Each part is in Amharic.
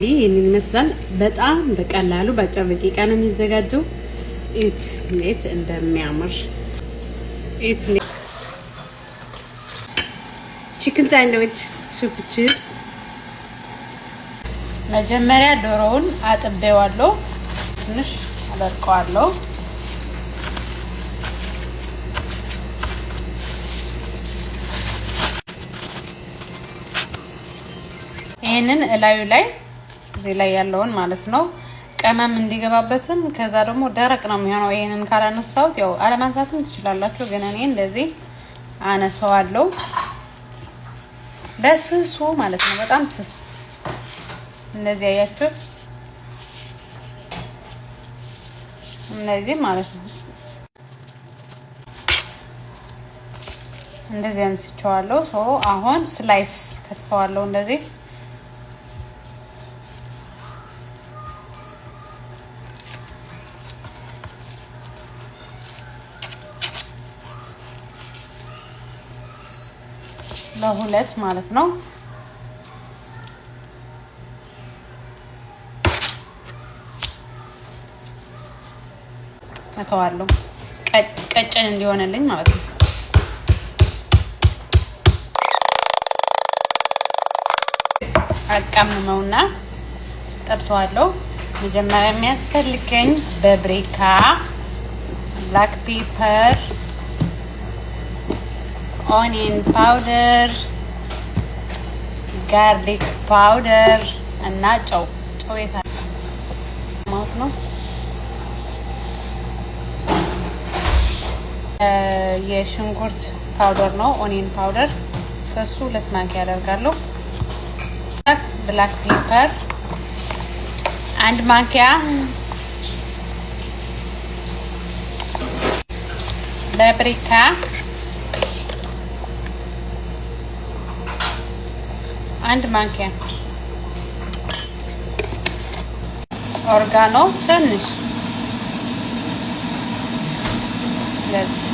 ይህንን ይመስላል። በጣም በቀላሉ በአጭር ደቂቃ ነው የሚዘጋጀው። ኢት እንዴት እንደሚያምር ኢት ቺክን ሳንድዊች ሹፍ ቺፕስ። መጀመሪያ ዶሮውን አጥቤዋለሁ፣ ትንሽ አደርቀዋለሁ። ይሄንን እላዩ ላይ እዚህ ላይ ያለውን ማለት ነው ቅመም እንዲገባበትም ከዛ ደግሞ ደረቅ ነው የሚሆነው። ይሄንን ካላነሳሁት ያው አለማንሳትም ትችላላችሁ፣ ግን እኔ እንደዚህ አነሳዋለሁ በስሱ ማለት ነው። በጣም ስስ እንደዚህ አያችሁት፣ እንደዚህ ማለት ነው። እንደዚህ አንስቼዋለሁ። አሁን ስላይስ ከትፈዋለሁ እንደዚህ ለሁለት ማለት ነው። መተዋለሁ ቀጭን እንዲሆንልኝ ማለት ነው። አቀምመውና ጠብሰዋለሁ። መጀመሪያ የሚያስፈልገኝ በብሪካ፣ ብላክ ፔፐር፣ ኦኒየን ፓውደር፣ ጋርሊክ ፓውደር እና ጨው ማለት ነው። የሽንኩርት ፓውደር ነው፣ ኦኒየን ፓውደር ከሱ 2 ማንኪያ አደርጋለሁ። ብላክ ፔፐር 1 ማንኪያ፣ በብሪካ 1 ማንኪያ፣ ኦርጋኖ ትንሽ ለዚህ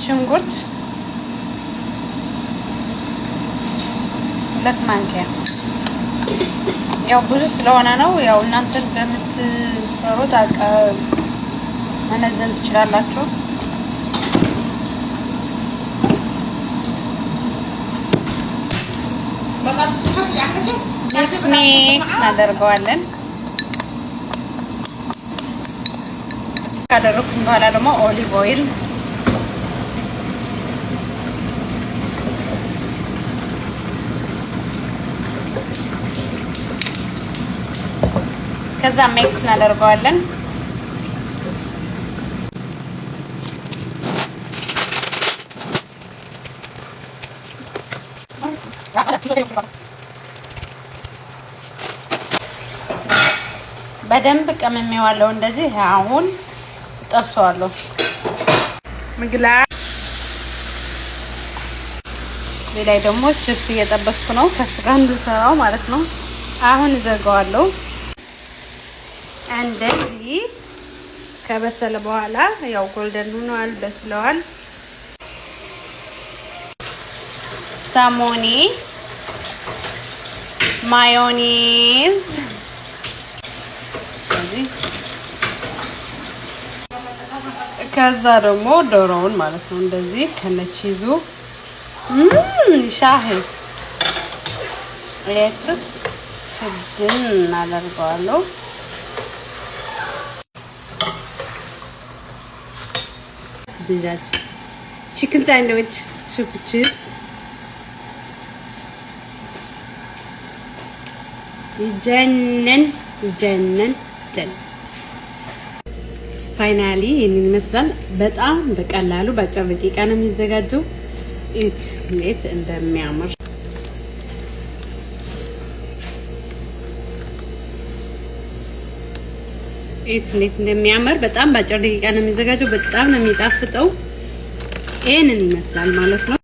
ሽንኩርት 2 ማንኪያ። ያው ብዙ ስለሆነ ነው። ያው እናንተ በምትሰሩት መመዘን ትችላላችሁ። ሚክስ እናደርገዋለን። ካደረኩኝ በኋላ ደግሞ ኦሊቭ ኦይል ከዛ ሚክስ እናደርገዋለን። በደንብ ቀመሜዋለሁ እንደዚህ። አሁን ጠብሰዋለሁ። ምግላ ላይ ደግሞ ቺፕስ እየጠበስኩ ነው፣ ከስጋ እንድሰራው ማለት ነው። አሁን ዘጋዋለሁ። እንደዚህ ከበሰለ በኋላ ያው ጎልደን ሆኗል፣ በስለዋል። ሳሞኒ፣ ማዮኔዝ ከዛ ደግሞ ዶሮውን ማለት ነው እንደዚህ ከነቺዙ ሻሂ ለጥጥ ፍድን እናደርገዋለሁ። ድጃጅ ቺክን ሳንድዊች ሹፍ ቺፕስ ይጀነን ፋይናሊ ይህንን ይመስላል። በጣም በቀላሉ በአጭር ደቂቃ ነው የሚዘጋጀው። ኢት እንዴት እንደሚያምር በጣም በአጭር ደቂቃ ነው የሚዘጋጀው። በጣም ነው የሚጣፍጠው። ይህንን ይመስላል ማለት ነው።